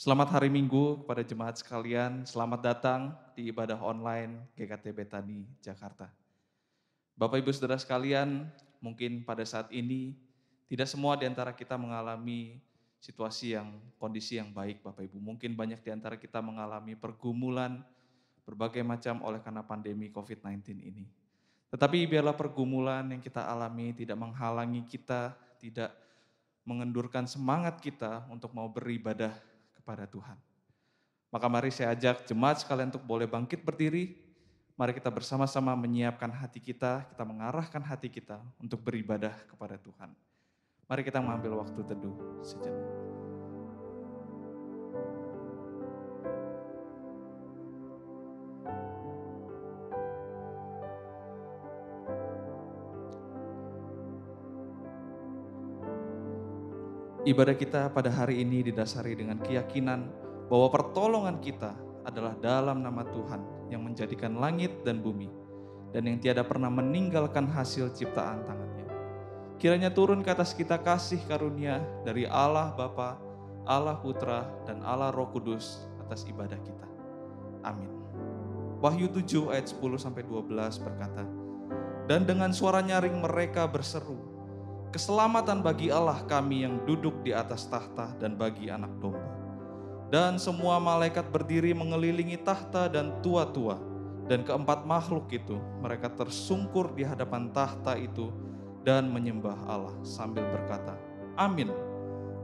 Selamat hari Minggu kepada jemaat sekalian, selamat datang di ibadah online GKT Betani, Jakarta. Bapak Ibu Saudara sekalian, mungkin pada saat ini tidak semua di antara kita mengalami kondisi yang baik Bapak Ibu. Mungkin banyak di antara kita mengalami pergumulan berbagai macam oleh karena pandemi COVID-19 ini. Tetapi biarlah pergumulan yang kita alami tidak menghalangi kita, tidak mengendurkan semangat kita untuk mau beribadah kepada Tuhan. Maka mari saya ajak jemaat sekalian untuk boleh bangkit berdiri. Mari kita bersama-sama menyiapkan hati kita mengarahkan hati kita untuk beribadah kepada Tuhan. Mari kita mengambil waktu teduh sejenak. Ibadah kita pada hari ini didasari dengan keyakinan bahwa pertolongan kita adalah dalam nama Tuhan yang menjadikan langit dan bumi dan yang tiada pernah meninggalkan hasil ciptaan tangannya. Kiranya turun ke atas kita kasih karunia dari Allah Bapa, Allah Putra, dan Allah Roh Kudus atas ibadah kita. Amin. Wahyu 7 ayat 10-12 berkata, "Dan dengan suara nyaring mereka berseru, keselamatan bagi Allah kami yang duduk di atas tahta dan bagi anak domba. Dan semua malaikat berdiri mengelilingi tahta dan tua-tua. Dan keempat makhluk itu mereka tersungkur di hadapan tahta itu dan menyembah Allah sambil berkata, Amin.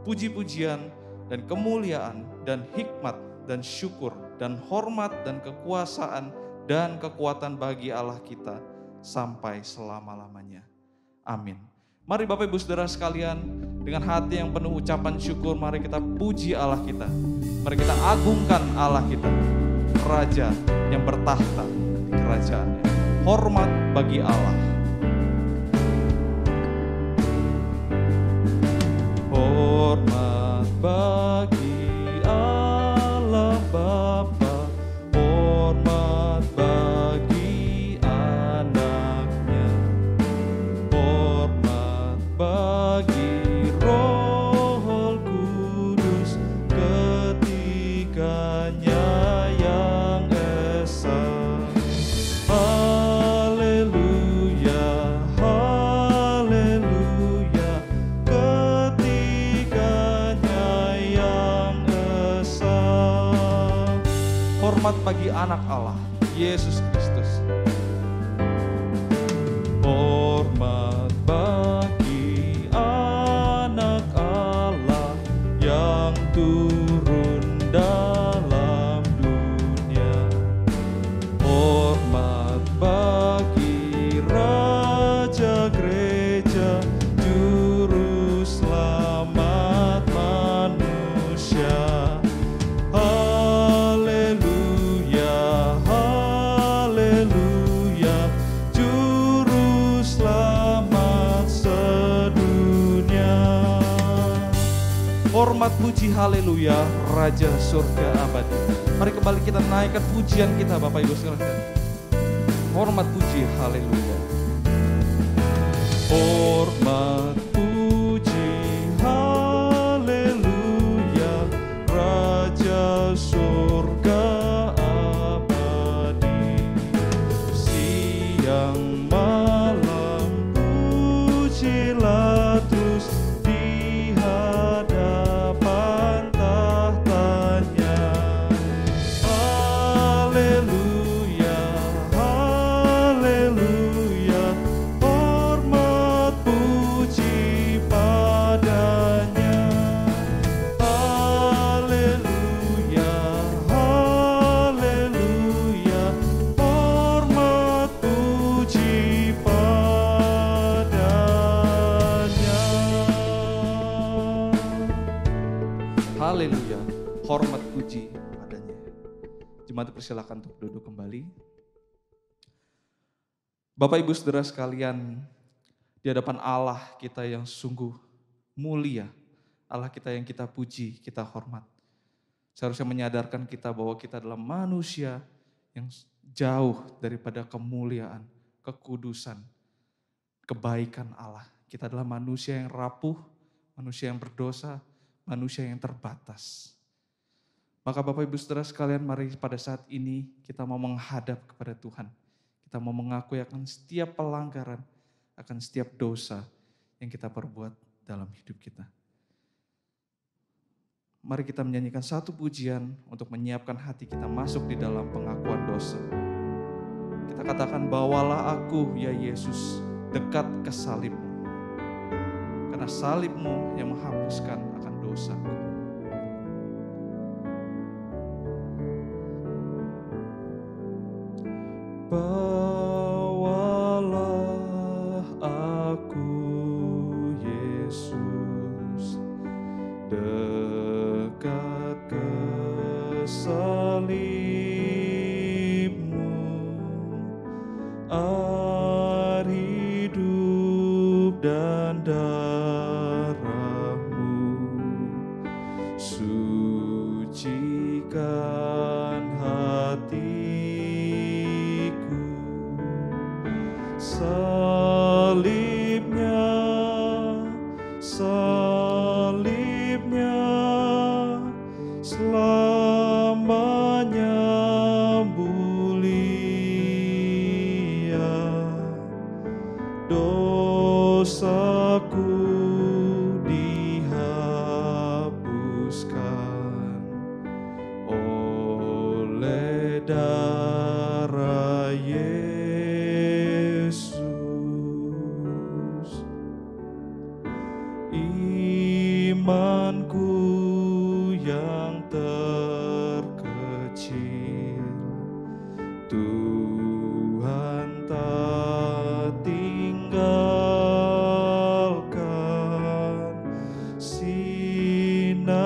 Puji-pujian dan kemuliaan dan hikmat dan syukur dan hormat dan kekuasaan dan kekuatan bagi Allah kita sampai selama-lamanya. Amin." Mari Bapak Ibu Saudara sekalian, dengan hati yang penuh ucapan syukur, mari kita puji Allah kita. Mari kita agungkan Allah kita, Raja yang bertahta di kerajaannya. Hormat bagi Allah. Hormat bagi Allah Bapa, hormat bagi anaknya, hormat bagi Roh Kudus, ketiganya yang esa. Haleluya, haleluya, ketiganya yang esa. Hormat bagi anak Allah, Yesus Kristus. Hormat bagi anak Allah yang turun dalam dunia. Hormat bagi Raja Gereja, Juru Selamat manusia. Haleluya, haleluya, Juru Selamat sedunia. Hormat puji haleluya, Raja surga abadi. Mari kembali kita naikkan pujian kita Bapak Ibu sekalian. Hormat puji haleluya. Hormat puji haleluya, Raja surga abadi. Siang malam pujilah terus di hadapan tahtanya. Haleluya, haleluya, hormat puji padanya. Haleluya, haleluya, hormat puji padanya. Haleluya, hormat puji padanya. Jemaat persilakan untuk duduk kembali. Bapak Ibu Saudara sekalian, di hadapan Allah kita yang sungguh mulia, Allah kita yang kita puji, kita hormat. Seharusnya menyadarkan kita bahwa kita adalah manusia yang jauh daripada kemuliaan, kekudusan, kebaikan Allah. Kita adalah manusia yang rapuh, manusia yang berdosa, manusia yang terbatas. Maka Bapak Ibu Saudara sekalian, mari pada saat ini kita mau menghadap kepada Tuhan. Kita mau mengakui akan setiap pelanggaran, akan setiap dosa yang kita perbuat dalam hidup kita. Mari kita menyanyikan satu pujian untuk menyiapkan hati kita masuk di dalam pengakuan dosa. Kita katakan, bawalah aku ya Yesus dekat ke salib-Mu. Karena salib-Mu yang menghapuskan akan dosaku. Bawalah aku Yesus dekat ke salib-Mu, air hidup dan darah-Mu sucikan hatiku. Salibnya, salibnya selamanya mulia, dosaku dihapuskan oleh darah Yesus. Imanku yang terkecil, Tuhan tak tinggalkan. Sinarilah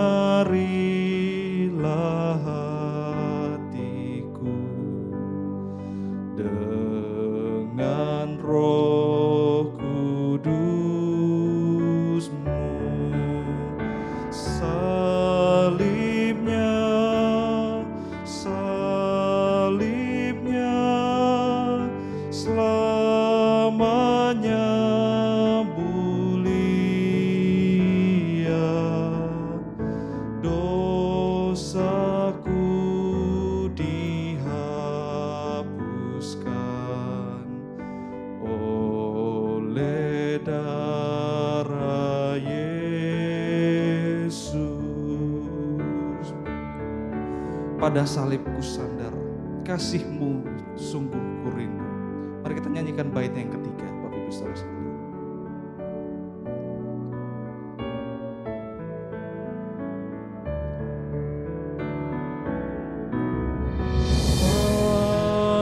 hatiku dengan Roh Kudus-Mu. Salibnya, salibnya selamanya mulia, dosaku dihapuskan oleh darah Yesus. Pada salibku sandar, kasih-Mu sungguh kurindu. Mari kita nyanyikan bait yang ketiga, Bapak Ibu Saudara sekalian.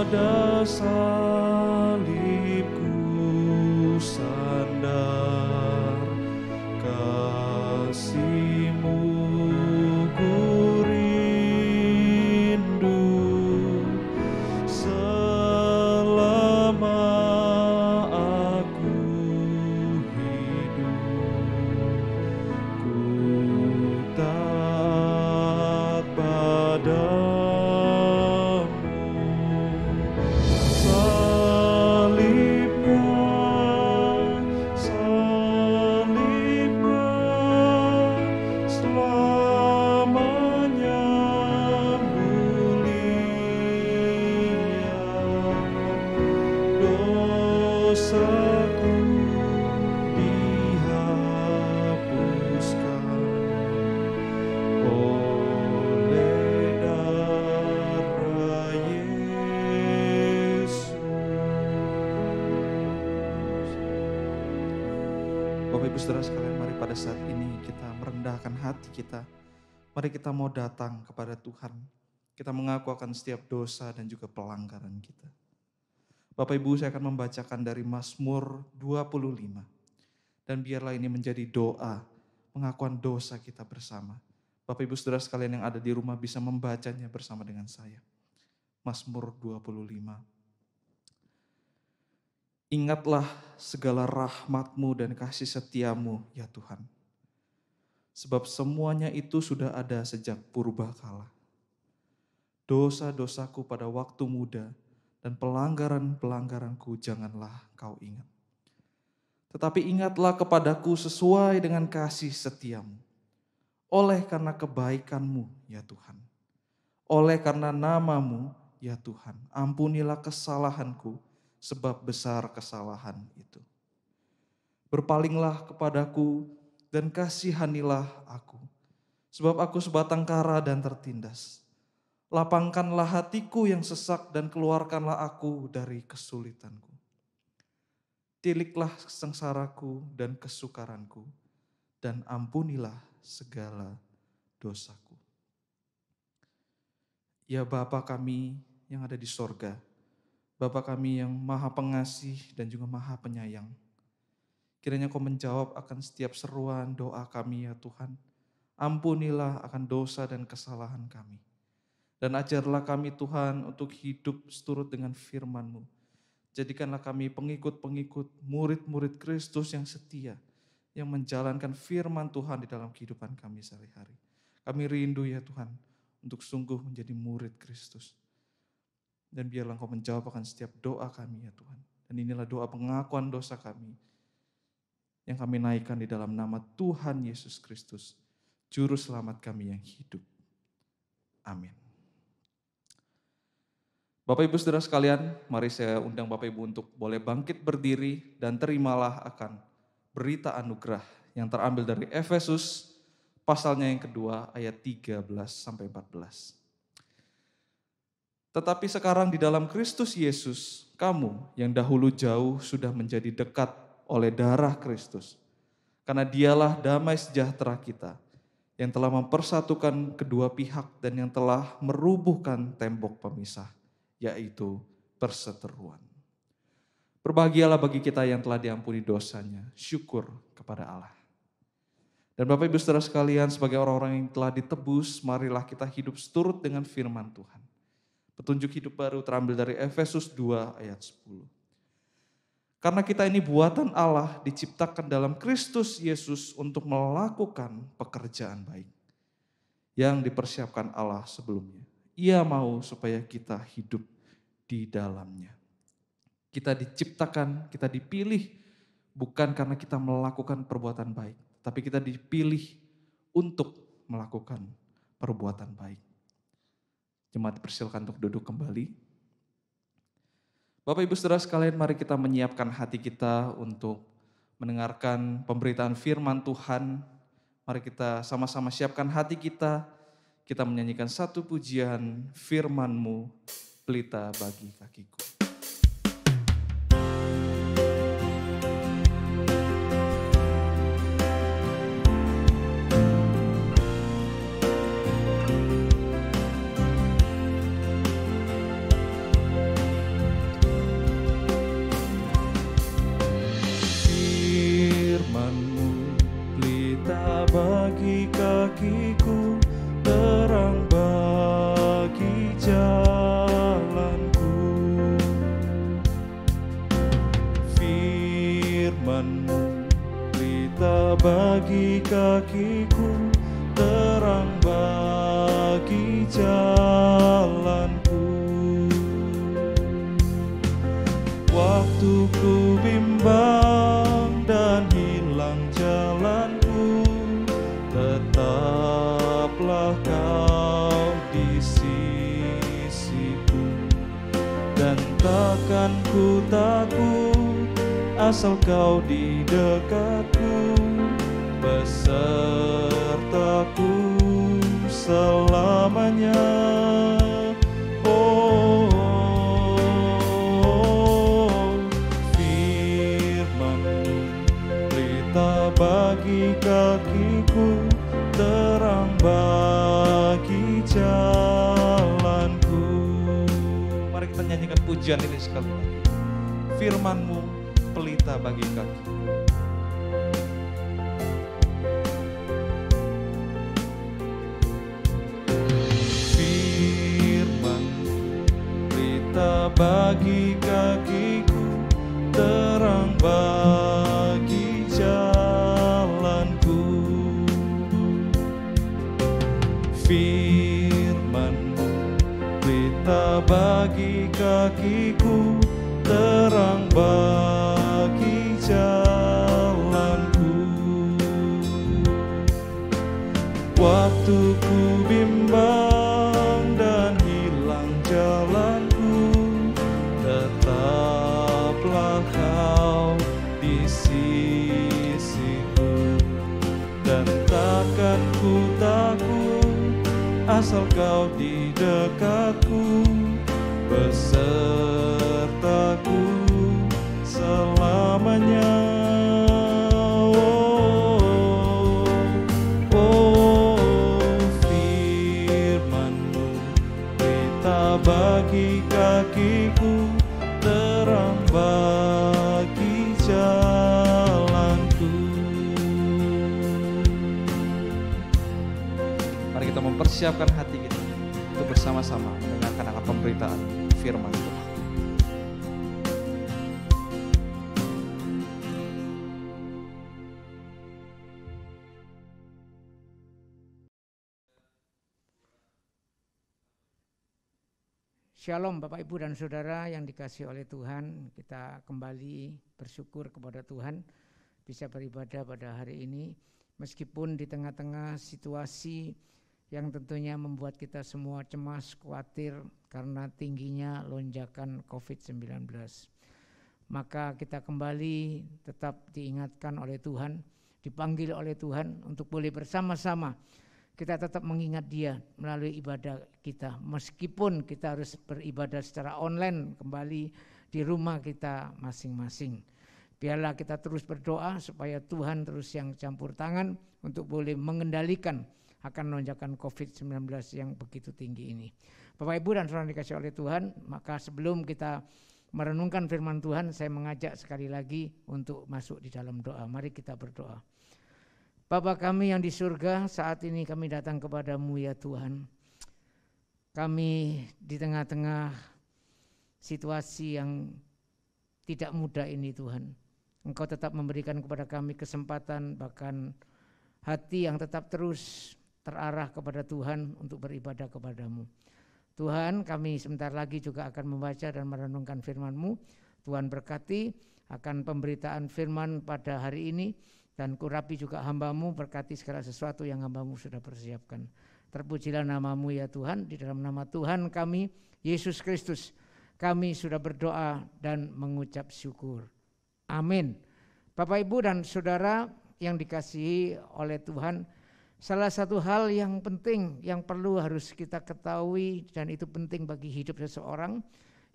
Pada salibku sandar, kasih-Mu kurindu. Selama aku hidup, ku taat padamu. Salibnya, salibnya selamanya mulia, dosaku dihapuskan oleh darah Yesus. Bapak Ibu Saudara sekalian, mari pada saat ini kita merendahkan hati kita. Mari kita mau datang kepada Tuhan. Kita mengaku akan setiap dosa dan juga pelanggaran kita. Bapak Ibu, saya akan membacakan dari Mazmur 25. Dan biarlah ini menjadi doa, pengakuan dosa kita bersama. Bapak Ibu Saudara sekalian yang ada di rumah bisa membacanya bersama dengan saya. Mazmur 25. Ingatlah segala rahmat-Mu dan kasih setia-Mu, ya Tuhan. Sebab semuanya itu sudah ada sejak purbakala. Dosa-dosaku pada waktu muda dan pelanggaran-pelanggaranku janganlah Kau ingat. Tetapi ingatlah kepadaku sesuai dengan kasih setia-Mu. Oleh karena kebaikan-Mu, ya Tuhan. Oleh karena nama-Mu, ya Tuhan, ampunilah kesalahanku, sebab besar kesalahan itu. Berpalinglah kepadaku dan kasihanilah aku, sebab aku sebatang kara dan tertindas. Lapangkanlah hatiku yang sesak dan keluarkanlah aku dari kesulitanku. Tiliklah sengsaraku dan kesukaranku, dan ampunilah segala dosaku. Ya Bapa kami yang ada di sorga, Bapa kami yang maha pengasih dan juga maha penyayang, kiranya Kau menjawab akan setiap seruan doa kami ya Tuhan. Ampunilah akan dosa dan kesalahan kami. Dan ajarlah kami Tuhan untuk hidup seturut dengan firman-Mu. Jadikanlah kami pengikut-pengikut, murid-murid Kristus yang setia, yang menjalankan firman Tuhan di dalam kehidupan kami sehari-hari. Kami rindu ya Tuhan, untuk sungguh menjadi murid Kristus. Dan biarlah Engkau menjawab akan setiap doa kami ya Tuhan. Dan inilah doa pengakuan dosa kami, yang kami naikkan di dalam nama Tuhan Yesus Kristus, Juru Selamat kami yang hidup. Amin. Bapak Ibu Saudara sekalian, mari saya undang Bapak Ibu untuk boleh bangkit berdiri dan terimalah akan berita anugerah yang terambil dari Efesus pasalnya yang kedua ayat 13-14. Tetapi sekarang di dalam Kristus Yesus, kamu yang dahulu jauh sudah menjadi dekat oleh darah Kristus. Karena dialah damai sejahtera kita, yang telah mempersatukan kedua pihak dan yang telah merubuhkan tembok pemisah, yaitu perseteruan. Berbahagialah bagi kita yang telah diampuni dosanya, syukur kepada Allah. Dan Bapak Ibu Saudara sekalian, sebagai orang-orang yang telah ditebus, marilah kita hidup seturut dengan firman Tuhan. Petunjuk hidup baru terambil dari Efesus 2 ayat 10. Karena kita ini buatan Allah, diciptakan dalam Kristus Yesus untuk melakukan pekerjaan baik yang dipersiapkan Allah sebelumnya. Ia mau supaya kita hidup di dalamnya. Kita diciptakan, kita dipilih bukan karena kita melakukan perbuatan baik, tapi kita dipilih untuk melakukan perbuatan baik. Jemaat dipersilakan untuk duduk kembali. Bapak Ibu Saudara sekalian, mari kita menyiapkan hati kita untuk mendengarkan pemberitaan firman Tuhan. Mari kita sama-sama siapkan hati kita. Kita menyanyikan satu pujian, firman-Mu, pelita bagi kakiku. Firman-Mu, pelita bagi kakiku, terang bagi jalanku. Firman-Mu, pelita bagi kakiku, terang bagi jalanku. Waktu ku bimbang dan hilang jalanku, tetaplah Kau di sisiku. Dan takkan ku takut, asal Kau di dekatku, besertaku selamanya. Firman-Mu, pelita bagi kakiku, terang bagi jalanku. Mari kita nyanyikan pujian ini sekali lagi. Firman-Mu, pelita bagi kakiku. Firman-Mu, pelita bagi kakiku, terang bagi jalanku. Firman-Mu, pelita bagi kakiku, terang bagi jalanku. Waktu ku bimbang dan asal kau di dekatku, besertaku selamanya. Firman-Mu berita bagi kakiku, terang bagi jalanku. Mari kita mempersiapkan hati kita untuk bersama-sama mendengarkan akan pemberitaan firman Tuhan. Shalom Bapak Ibu dan Saudara yang dikasihi oleh Tuhan. Kita kembali bersyukur kepada Tuhan bisa beribadah pada hari ini. Meskipun di tengah-tengah situasi yang tentunya membuat kita semua cemas, khawatir karena tingginya lonjakan COVID-19. Maka kita kembali tetap diingatkan oleh Tuhan, dipanggil oleh Tuhan untuk boleh bersama-sama kita tetap mengingat Dia melalui ibadah kita. Meskipun kita harus beribadah secara online kembali di rumah kita masing-masing. Biarlah kita terus berdoa supaya Tuhan terus yang campur tangan untuk boleh mengendalikan akan lonjakan COVID-19 yang begitu tinggi ini. Bapak Ibu dan Saudara dikasihi oleh Tuhan, maka sebelum kita merenungkan firman Tuhan, saya mengajak sekali lagi untuk masuk di dalam doa. Mari kita berdoa. Bapa kami yang di surga, saat ini kami datang kepadamu ya Tuhan. Kami di tengah-tengah situasi yang tidak mudah ini Tuhan. Engkau tetap memberikan kepada kami kesempatan, bahkan hati yang tetap terus terarah kepada Tuhan untuk beribadah kepadamu. Tuhan, kami sebentar lagi juga akan membaca dan merenungkan firman-Mu. Tuhan berkati akan pemberitaan firman pada hari ini. Dan kurapi juga hamba-Mu, berkati segala sesuatu yang hamba-Mu sudah persiapkan. Terpujilah nama-Mu ya Tuhan, di dalam nama Tuhan kami, Yesus Kristus, kami sudah berdoa dan mengucap syukur. Amin. Bapak Ibu dan Saudara yang dikasihi oleh Tuhan, salah satu hal yang penting yang perlu harus kita ketahui dan itu penting bagi hidup seseorang,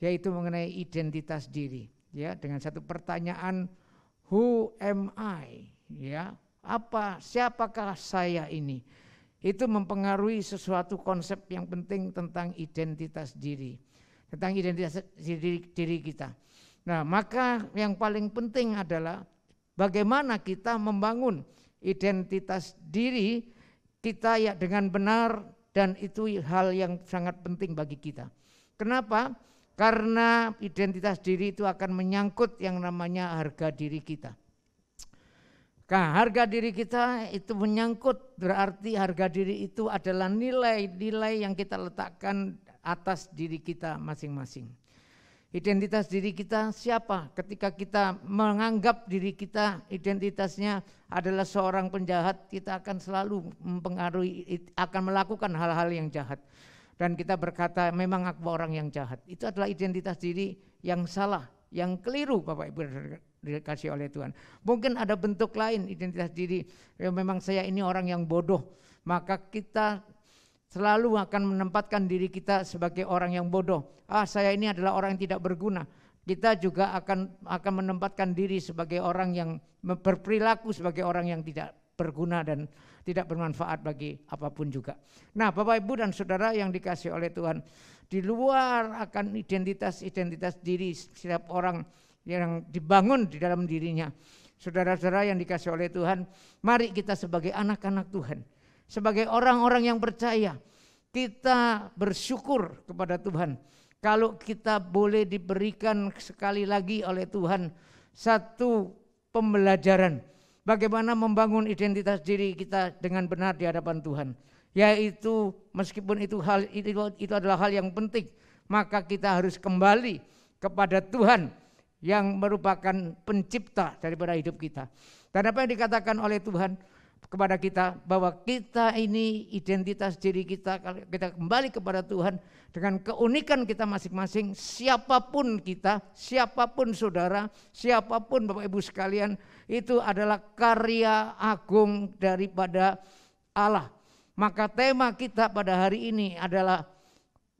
yaitu mengenai identitas diri. Ya, dengan satu pertanyaan, who am I? Ya, siapakah saya ini? Itu mempengaruhi sesuatu konsep yang penting tentang identitas diri, tentang identitas diri kita. Nah, maka yang paling penting adalah bagaimana kita membangun identitas diri kita ya dengan benar, dan itu hal yang sangat penting bagi kita. Kenapa? Karena identitas diri itu akan menyangkut yang namanya harga diri kita. Nah, harga diri kita itu menyangkut, berarti harga diri itu adalah nilai-nilai yang kita letakkan atas diri kita masing-masing. Identitas diri kita siapa? Ketika kita menganggap diri kita identitasnya adalah seorang penjahat, kita akan selalu mempengaruhi, akan melakukan hal-hal yang jahat. Dan kita berkata memang aku orang yang jahat. Itu adalah identitas diri yang salah, yang keliru Bapak Ibu dikasih oleh Tuhan. Mungkin ada bentuk lain identitas diri, ya memang saya ini orang yang bodoh, maka kita selalu akan menempatkan diri kita sebagai orang yang bodoh. Saya ini adalah orang yang tidak berguna. Kita juga akan menempatkan diri sebagai orang yang berperilaku sebagai orang yang tidak berguna dan tidak bermanfaat bagi apapun juga. Nah, Bapak Ibu dan Saudara yang dikasih oleh Tuhan, di luar akan identitas diri setiap orang yang dibangun di dalam dirinya, saudara-saudara yang dikasih oleh Tuhan, mari kita sebagai anak-anak Tuhan, sebagai orang-orang yang percaya, kita bersyukur kepada Tuhan kalau kita boleh diberikan sekali lagi oleh Tuhan satu pembelajaran bagaimana membangun identitas diri kita dengan benar di hadapan Tuhan. Yaitu meskipun itu adalah hal yang penting, maka kita harus kembali kepada Tuhan yang merupakan pencipta daripada hidup kita. Dan apa yang dikatakan oleh Tuhan kepada kita, bahwa kita ini identitas diri kita, kalau kita kembali kepada Tuhan dengan keunikan kita masing-masing, siapapun kita, siapapun saudara, siapapun Bapak Ibu sekalian, itu adalah karya agung daripada Allah. Maka tema kita pada hari ini adalah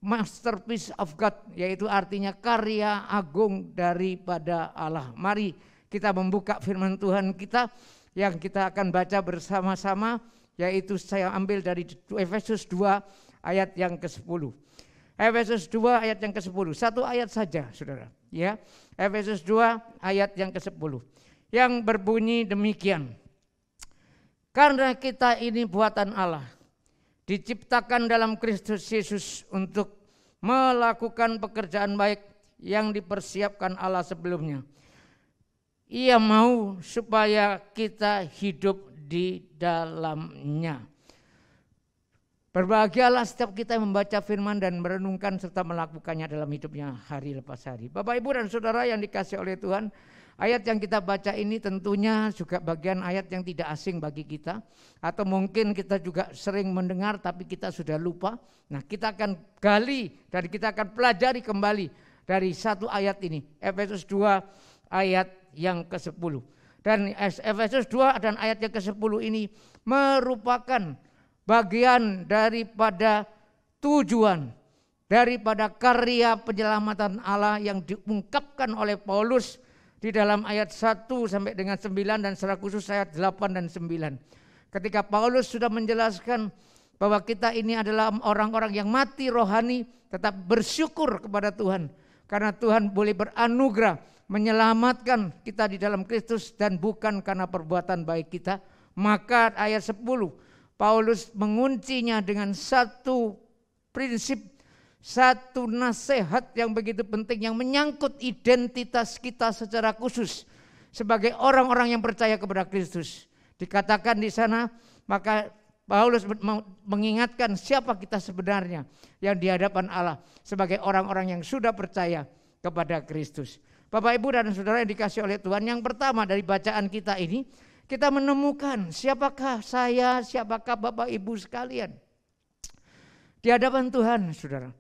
Masterpiece of God, yaitu artinya karya agung daripada Allah. Mari kita membuka firman Tuhan kita yang kita akan baca bersama-sama, yaitu saya ambil dari Efesus 2 ayat yang ke-10. Efesus 2 ayat yang ke-10. Satu ayat saja, Saudara, ya. Efesus 2 ayat yang ke-10. Yang berbunyi demikian. Karena kita ini buatan Allah, diciptakan dalam Kristus Yesus untuk melakukan pekerjaan baik yang dipersiapkan Allah sebelumnya. Ia mau supaya kita hidup di dalamnya. Berbahagialah setiap kita yang membaca firman dan merenungkan serta melakukannya dalam hidupnya hari lepas hari. Bapak, Ibu, dan Saudara yang dikasihi oleh Tuhan, ayat yang kita baca ini tentunya juga bagian ayat yang tidak asing bagi kita. Atau mungkin kita juga sering mendengar tapi kita sudah lupa. Nah, kita akan gali dan kita akan pelajari kembali dari satu ayat ini. Efesus 2 ayat yang ke-10. Dan Efesus 2 dan ayat yang ke-10 ini merupakan bagian daripada tujuan, daripada karya penyelamatan Allah yang diungkapkan oleh Paulus di dalam ayat 1 sampai dengan 9 dan secara khusus ayat 8 dan 9. Ketika Paulus sudah menjelaskan bahwa kita ini adalah orang-orang yang mati rohani, tetap bersyukur kepada Tuhan. Karena Tuhan boleh beranugerah menyelamatkan kita di dalam Kristus dan bukan karena perbuatan baik kita. Maka ayat 10 Paulus menguncinya dengan satu prinsip, satu nasihat yang begitu penting yang menyangkut identitas kita secara khusus sebagai orang-orang yang percaya kepada Kristus. Dikatakan di sana, maka Paulus mengingatkan siapa kita sebenarnya yang di hadapan Allah sebagai orang-orang yang sudah percaya kepada Kristus. Bapak, Ibu, dan Saudara yang dikasihi oleh Tuhan, yang pertama dari bacaan kita ini, kita menemukan siapakah saya, siapakah Bapak Ibu sekalian di hadapan Tuhan, Saudara.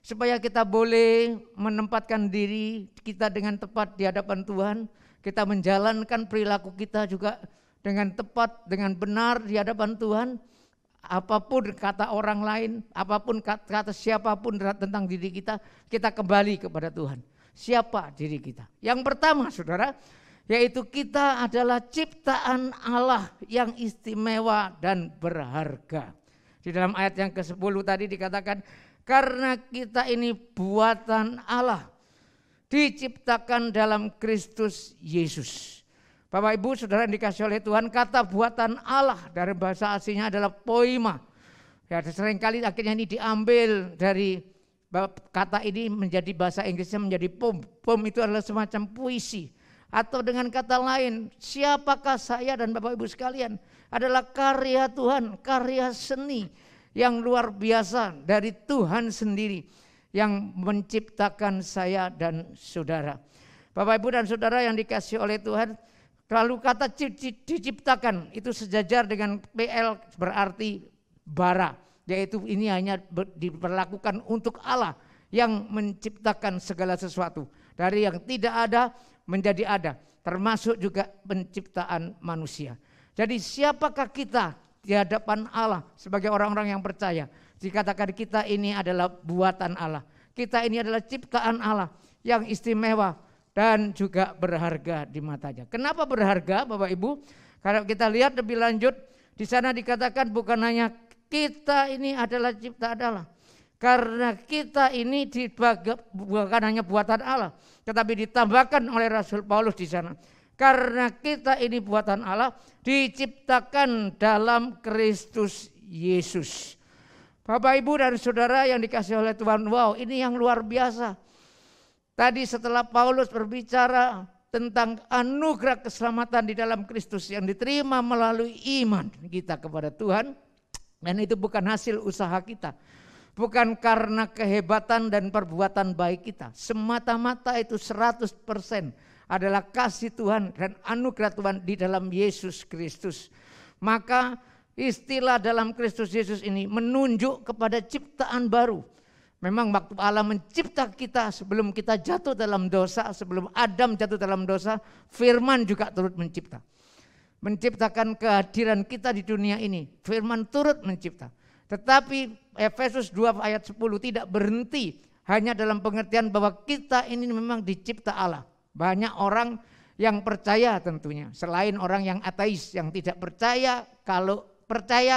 Supaya kita boleh menempatkan diri kita dengan tepat di hadapan Tuhan, kita menjalankan perilaku kita juga dengan tepat, dengan benar di hadapan Tuhan. Apapun kata orang lain, apapun kata siapapun tentang diri kita, kita kembali kepada Tuhan. Siapa diri kita? Yang pertama, Saudara, yaitu kita adalah ciptaan Allah yang istimewa dan berharga. Di dalam ayat yang ke-10 tadi dikatakan, karena kita ini buatan Allah, diciptakan dalam Kristus Yesus. Bapak, Ibu, Saudara yang dikasihi oleh Tuhan, kata buatan Allah dari bahasa aslinya adalah poima. Ya, seringkali akhirnya ini diambil dari kata ini menjadi bahasa Inggrisnya menjadi pom. Pom itu adalah semacam puisi. Atau dengan kata lain, siapakah saya dan Bapak Ibu sekalian adalah karya Tuhan, karya seni yang luar biasa dari Tuhan sendiri yang menciptakan saya dan saudara. Bapak, Ibu, dan Saudara yang dikasihi oleh Tuhan, lalu kata diciptakan itu sejajar dengan PL berarti bara, yaitu ini hanya diperlakukan untuk Allah yang menciptakan segala sesuatu. Dari yang tidak ada menjadi ada, termasuk juga penciptaan manusia. Jadi siapakah kita di hadapan Allah sebagai orang-orang yang percaya? Dikatakan kita ini adalah buatan Allah. Kita ini adalah ciptaan Allah yang istimewa dan juga berharga di matanya. Kenapa berharga, Bapak Ibu? Karena kita lihat lebih lanjut, di sana dikatakan bukan hanya kita ini adalah ciptaan Allah. Karena kita ini bukan hanya buatan Allah, tetapi ditambahkan oleh Rasul Paulus di sana. Karena kita ini buatan Allah, diciptakan dalam Kristus Yesus. Bapak, Ibu, dan Saudara yang dikasihi oleh Tuhan, wow, ini yang luar biasa. Tadi setelah Paulus berbicara tentang anugerah keselamatan di dalam Kristus yang diterima melalui iman kita kepada Tuhan, dan itu bukan hasil usaha kita. Bukan karena kehebatan dan perbuatan baik kita. Semata-mata itu 100% adalah kasih Tuhan dan anugerah Tuhan di dalam Yesus Kristus. Maka istilah dalam Kristus Yesus ini menunjuk kepada ciptaan baru. Memang waktu Allah mencipta kita sebelum kita jatuh dalam dosa, sebelum Adam jatuh dalam dosa, Firman juga turut mencipta. Menciptakan kehadiran kita di dunia ini. Firman turut mencipta. Tetapi Efesus 2 ayat 10 tidak berhenti hanya dalam pengertian bahwa kita ini memang dicipta Allah. Banyak orang yang percaya tentunya, selain orang yang ateis yang tidak percaya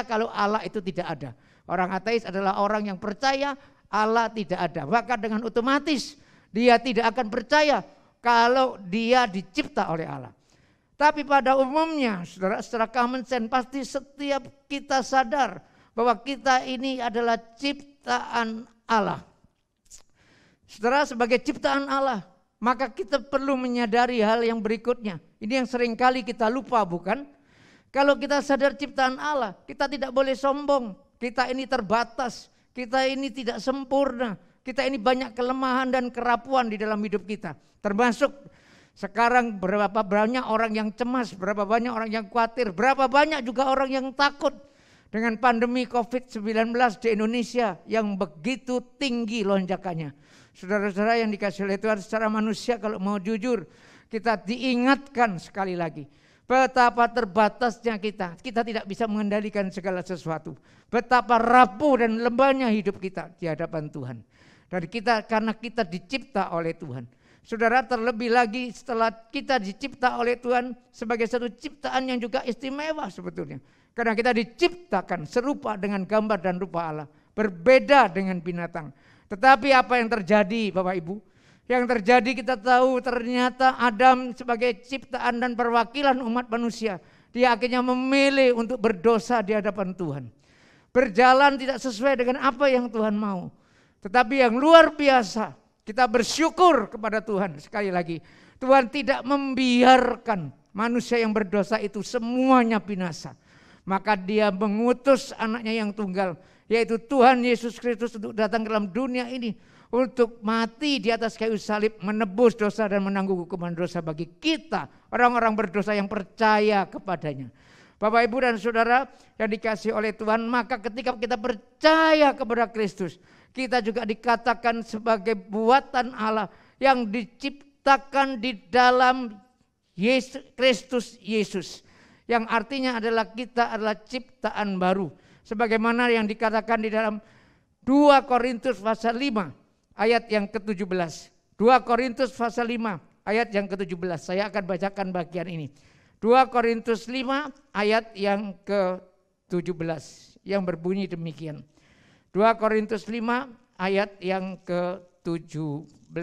kalau Allah itu tidak ada. Orang ateis adalah orang yang percaya Allah tidak ada. Maka dengan otomatis dia tidak akan percaya kalau dia dicipta oleh Allah. Tapi pada umumnya, saudara, secara common sense pasti setiap kita sadar bahwa kita ini adalah ciptaan Allah. Saudara, sebagai ciptaan Allah, maka kita perlu menyadari hal yang berikutnya. Ini yang seringkali kita lupa, bukan? Kalau kita sadar ciptaan Allah, kita tidak boleh sombong. Kita ini terbatas, kita ini tidak sempurna, kita ini banyak kelemahan dan kerapuan di dalam hidup kita. Termasuk sekarang berapa banyak orang yang cemas, berapa banyak orang yang khawatir, berapa banyak juga orang yang takut dengan pandemi COVID-19 di Indonesia yang begitu tinggi lonjakannya. Saudara-saudara yang dikasihi oleh Tuhan, secara manusia kalau mau jujur, kita diingatkan sekali lagi betapa terbatasnya kita tidak bisa mengendalikan segala sesuatu. Betapa rapuh dan lemahnya hidup kita di hadapan Tuhan. Dan karena kita dicipta oleh Tuhan. Saudara, terlebih lagi setelah kita dicipta oleh Tuhan sebagai satu ciptaan yang juga istimewa sebetulnya. Karena kita diciptakan serupa dengan gambar dan rupa Allah. Berbeda dengan binatang. Tetapi apa yang terjadi Bapak Ibu? Yang terjadi kita tahu ternyata Adam sebagai ciptaan dan perwakilan umat manusia. Dia akhirnya memilih untuk berdosa di hadapan Tuhan. Berjalan tidak sesuai dengan apa yang Tuhan mau. Tetapi yang luar biasa, kita bersyukur kepada Tuhan sekali lagi. Tuhan tidak membiarkan manusia yang berdosa itu semuanya binasa. Maka dia mengutus anaknya yang tunggal, yaitu Tuhan Yesus Kristus untuk datang ke dalam dunia ini. Untuk mati di atas kayu salib, menebus dosa dan menanggung hukuman dosa bagi kita. Orang-orang berdosa yang percaya kepadanya. Bapak, Ibu dan Saudara yang dikasihi oleh Tuhan, maka ketika kita percaya kepada Kristus, kita juga dikatakan sebagai buatan Allah yang diciptakan di dalam Kristus Yesus. Yang artinya adalah kita adalah ciptaan baru. Sebagaimana yang dikatakan di dalam 2 Korintus pasal 5 ayat yang ke-17. 2 Korintus pasal 5 ayat yang ke-17. Saya akan bacakan bagian ini. 2 Korintus 5 ayat yang ke-17 yang berbunyi demikian. 2 Korintus 5 ayat yang ke-17.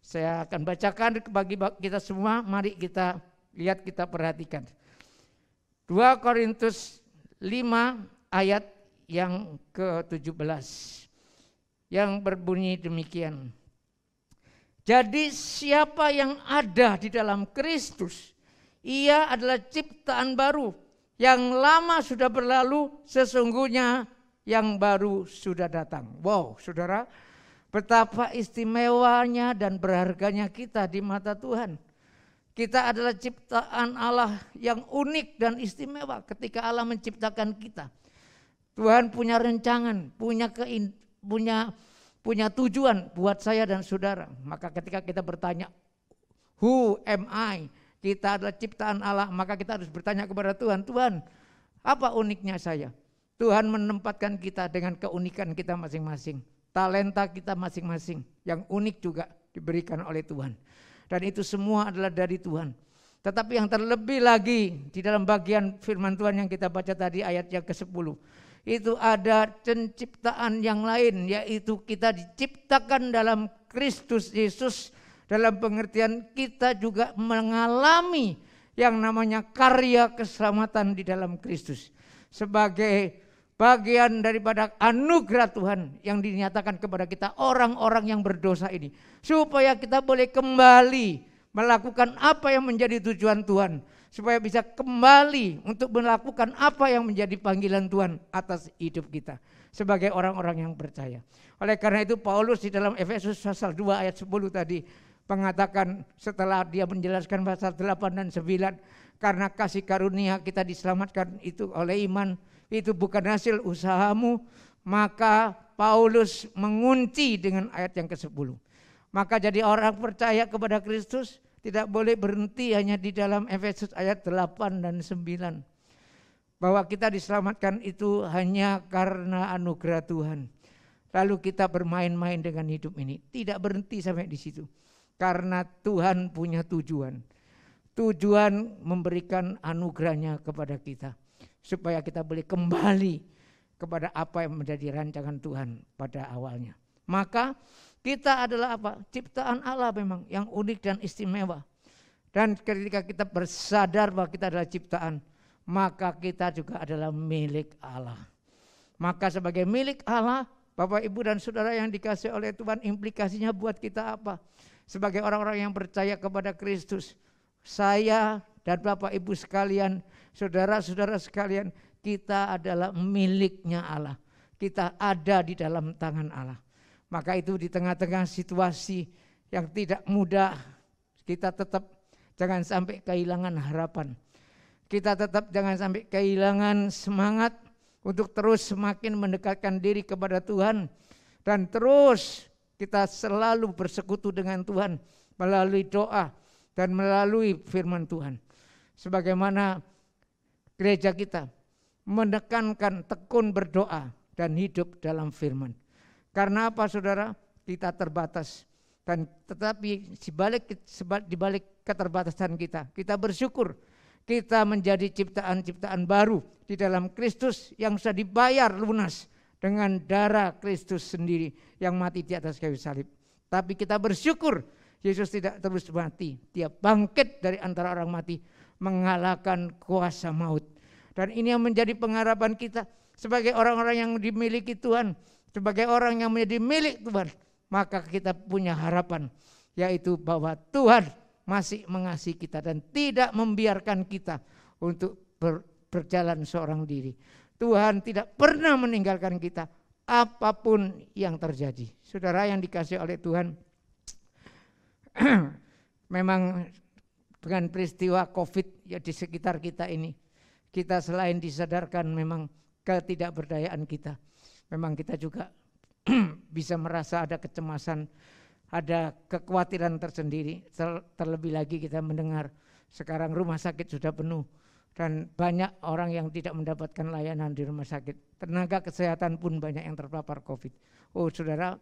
Saya akan bacakan bagi kita semua, mari kita lihat, kita perhatikan. 2 Korintus 5 ayat yang ke-17 yang berbunyi demikian. Jadi siapa yang ada di dalam Kristus, ia adalah ciptaan baru. Yang lama sudah berlalu, sesungguhnya yang baru sudah datang. Wow, saudara, betapa istimewanya dan berharganya kita di mata Tuhan. Kita adalah ciptaan Allah yang unik dan istimewa ketika Allah menciptakan kita. Tuhan punya rencangan, punya tujuan buat saya dan saudara. Maka ketika kita bertanya, who am I? Kita adalah ciptaan Allah, maka kita harus bertanya kepada Tuhan, Tuhan, apa uniknya saya? Tuhan menempatkan kita dengan keunikan kita masing-masing. Talenta kita masing-masing yang unik juga diberikan oleh Tuhan. Dan itu semua adalah dari Tuhan. Tetapi yang terlebih lagi di dalam bagian firman Tuhan yang kita baca tadi ayat yang ke-10. Itu ada penciptaan yang lain, yaitu kita diciptakan dalam Kristus Yesus. Dalam pengertian kita juga mengalami yang namanya karya keselamatan di dalam Kristus. Sebagai bagian daripada anugerah Tuhan yang dinyatakan kepada kita orang-orang yang berdosa ini. Supaya kita boleh kembali melakukan apa yang menjadi tujuan Tuhan. Supaya bisa kembali untuk melakukan apa yang menjadi panggilan Tuhan atas hidup kita. Sebagai orang-orang yang percaya. Oleh karena itu Paulus di dalam Efesus pasal 2 ayat 10 tadi mengatakan setelah dia menjelaskan pasal 8 dan 9. Karena kasih karunia kita diselamatkan itu oleh iman. Itu bukan hasil usahamu. Maka Paulus mengunci dengan ayat yang ke-10. Maka jadi orang percaya kepada Kristus tidak boleh berhenti hanya di dalam Efesus ayat 8 dan 9. bahwa kita diselamatkan itu hanya karena anugerah Tuhan. Lalu kita bermain-main dengan hidup ini. Tidak berhenti sampai di situ. Karena Tuhan punya tujuan. Tujuan memberikan anugerahnya kepada kita. Supaya kita boleh kembali kepada apa yang menjadi rancangan Tuhan pada awalnya. Maka kita adalah apa? Ciptaan Allah memang yang unik dan istimewa. Dan ketika kita bersadar bahwa kita adalah ciptaan, maka kita juga adalah milik Allah. Maka sebagai milik Allah, Bapak, Ibu, dan Saudara yang dikasihi oleh Tuhan, implikasinya buat kita apa? Sebagai orang-orang yang percaya kepada Kristus, saya dan Bapak, Ibu sekalian, saudara-saudara sekalian, kita adalah miliknya Allah. Kita ada di dalam tangan Allah. Maka itu di tengah-tengah situasi yang tidak mudah, kita tetap jangan sampai kehilangan harapan. Kita tetap jangan sampai kehilangan semangat untuk terus semakin mendekatkan diri kepada Tuhan. Dan terus kita selalu bersekutu dengan Tuhan melalui doa dan melalui firman Tuhan. Sebagaimana gereja kita menekankan tekun berdoa dan hidup dalam firman. Karena apa, saudara? Kita terbatas. Dan tetapi di balik keterbatasan kita bersyukur kita menjadi ciptaan-ciptaan baru di dalam Kristus yang sudah dibayar lunas dengan darah Kristus sendiri yang mati di atas kayu salib. Tapi kita bersyukur Yesus tidak terus mati, Dia bangkit dari antara orang mati, mengalahkan kuasa maut. Dan ini yang menjadi pengharapan kita sebagai orang-orang yang dimiliki Tuhan, sebagai orang yang menjadi milik Tuhan. Maka kita punya harapan, yaitu bahwa Tuhan masih mengasihi kita dan tidak membiarkan kita untuk berjalan seorang diri. Tuhan tidak pernah meninggalkan kita apapun yang terjadi. Saudara yang dikasihi oleh Tuhan, memang dengan peristiwa COVID ya di sekitar kita ini, kita selain disadarkan memang ketidakberdayaan kita, memang kita juga bisa merasa ada kecemasan, ada kekhawatiran tersendiri. Terlebih lagi kita mendengar sekarang rumah sakit sudah penuh dan banyak orang yang tidak mendapatkan layanan di rumah sakit. Tenaga kesehatan pun banyak yang terpapar COVID. Oh saudara,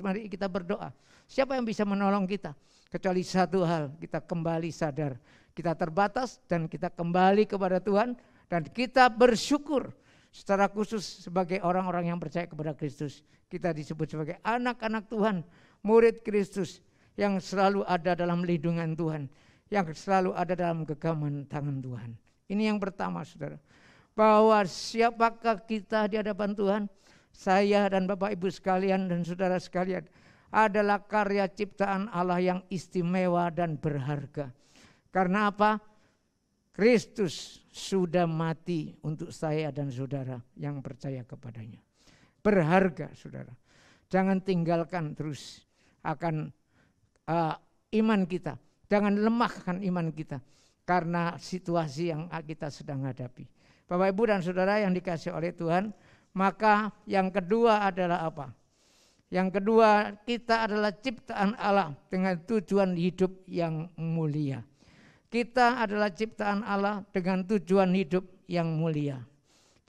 mari kita berdoa. Siapa yang bisa menolong kita? Kecuali satu hal, kita kembali sadar. Kita terbatas dan kita kembali kepada Tuhan dan kita bersyukur. Secara khusus sebagai orang-orang yang percaya kepada Kristus, kita disebut sebagai anak-anak Tuhan, murid Kristus yang selalu ada dalam lindungan Tuhan, yang selalu ada dalam genggaman tangan Tuhan. Ini yang pertama, saudara, bahwa siapakah kita di hadapan Tuhan? Saya dan Bapak Ibu sekalian dan saudara sekalian adalah karya ciptaan Allah yang istimewa dan berharga. Karena apa? Kristus sudah mati untuk saya dan saudara yang percaya kepadanya. Berharga, saudara. Jangan tinggalkan terus akan iman kita. Jangan lemahkan iman kita karena situasi yang kita sedang hadapi. Bapak, Ibu, dan saudara yang dikasihi oleh Tuhan, maka yang kedua adalah apa? Yang kedua, kita adalah ciptaan Allah dengan tujuan hidup yang mulia. Kita adalah ciptaan Allah dengan tujuan hidup yang mulia.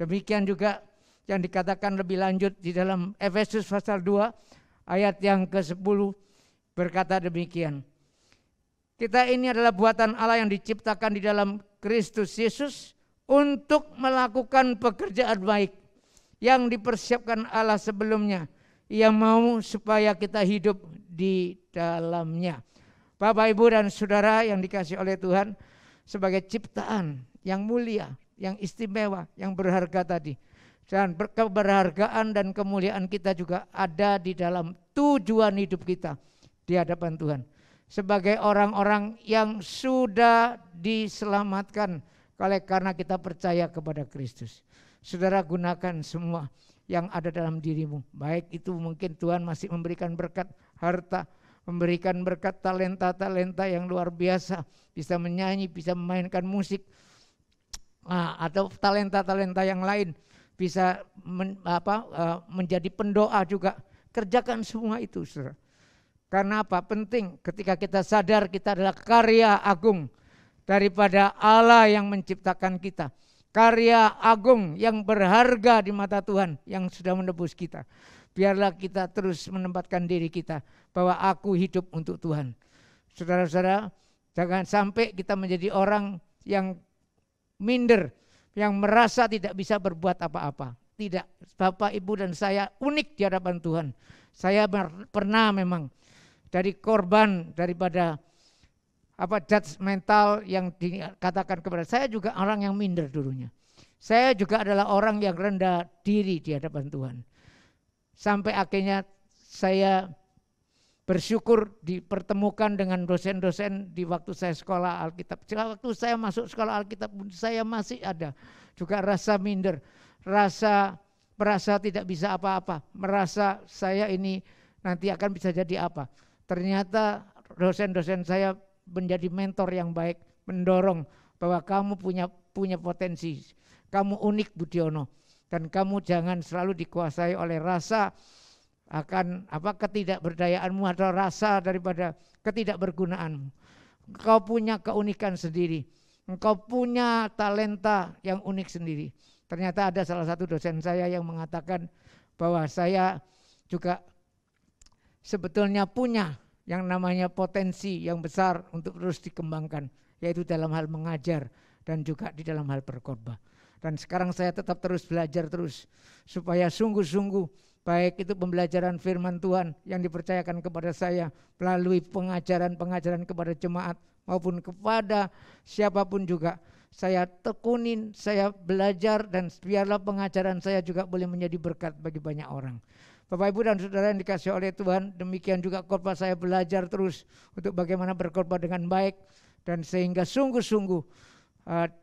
Demikian juga yang dikatakan lebih lanjut di dalam Efesus pasal 2 ayat yang ke-10 berkata demikian. Kita ini adalah buatan Allah yang diciptakan di dalam Kristus Yesus untuk melakukan pekerjaan baik yang dipersiapkan Allah sebelumnya. Ia mau supaya kita hidup di dalamnya. Bapak, Ibu, dan saudara yang dikasihi oleh Tuhan, sebagai ciptaan yang mulia, yang istimewa, yang berharga tadi. Dan keberhargaan dan kemuliaan kita juga ada di dalam tujuan hidup kita di hadapan Tuhan. Sebagai orang-orang yang sudah diselamatkan karena kita percaya kepada Kristus. Saudara, gunakan semua yang ada dalam dirimu. Baik itu mungkin Tuhan masih memberikan berkat harta, memberikan berkat talenta-talenta yang luar biasa, bisa menyanyi, bisa memainkan musik, atau talenta-talenta yang lain, bisa menjadi pendoa juga. Kerjakan semua itu, saudara. Karena apa? Penting ketika kita sadar kita adalah karya agung daripada Allah yang menciptakan kita. karya agung yang berharga di mata Tuhan yang sudah menebus kita. Biarlah kita terus menempatkan diri kita bahwa aku hidup untuk Tuhan. Saudara-saudara, jangan sampai kita menjadi orang yang minder, yang merasa tidak bisa berbuat apa-apa. Tidak, Bapak, Ibu, dan saya unik di hadapan Tuhan. Saya pernah memang dari korban daripada judgmental yang dikatakan kepada saya, juga orang yang minder dulunya. Saya juga adalah orang yang rendah diri di hadapan Tuhan. Sampai akhirnya saya bersyukur dipertemukan dengan dosen-dosen di waktu saya sekolah Alkitab. Waktu saya masuk sekolah Alkitab pun saya masih ada juga rasa minder, merasa tidak bisa apa-apa, merasa saya ini nanti akan bisa jadi apa. Ternyata dosen-dosen saya menjadi mentor yang baik, mendorong bahwa kamu punya potensi, kamu unik Budiono, dan kamu jangan selalu dikuasai oleh rasa akan ketidakberdayaanmu atau rasa daripada ketidakbergunaanmu. Engkau punya keunikan sendiri, engkau punya talenta yang unik sendiri. Ternyata ada salah satu dosen saya yang mengatakan bahwa saya juga sebetulnya punya yang namanya potensi yang besar untuk terus dikembangkan, yaitu dalam hal mengajar dan juga di dalam hal berkhotbah. Dan sekarang saya tetap terus belajar terus supaya sungguh-sungguh baik itu pembelajaran firman Tuhan yang dipercayakan kepada saya melalui pengajaran-pengajaran kepada jemaat maupun kepada siapapun juga. Saya tekunin, saya belajar, dan biarlah pengajaran saya juga boleh menjadi berkat bagi banyak orang. Bapak, Ibu, dan saudara yang dikasihi oleh Tuhan, demikian juga khotbah saya belajar terus untuk bagaimana berkhotbah dengan baik, dan sehingga sungguh-sungguh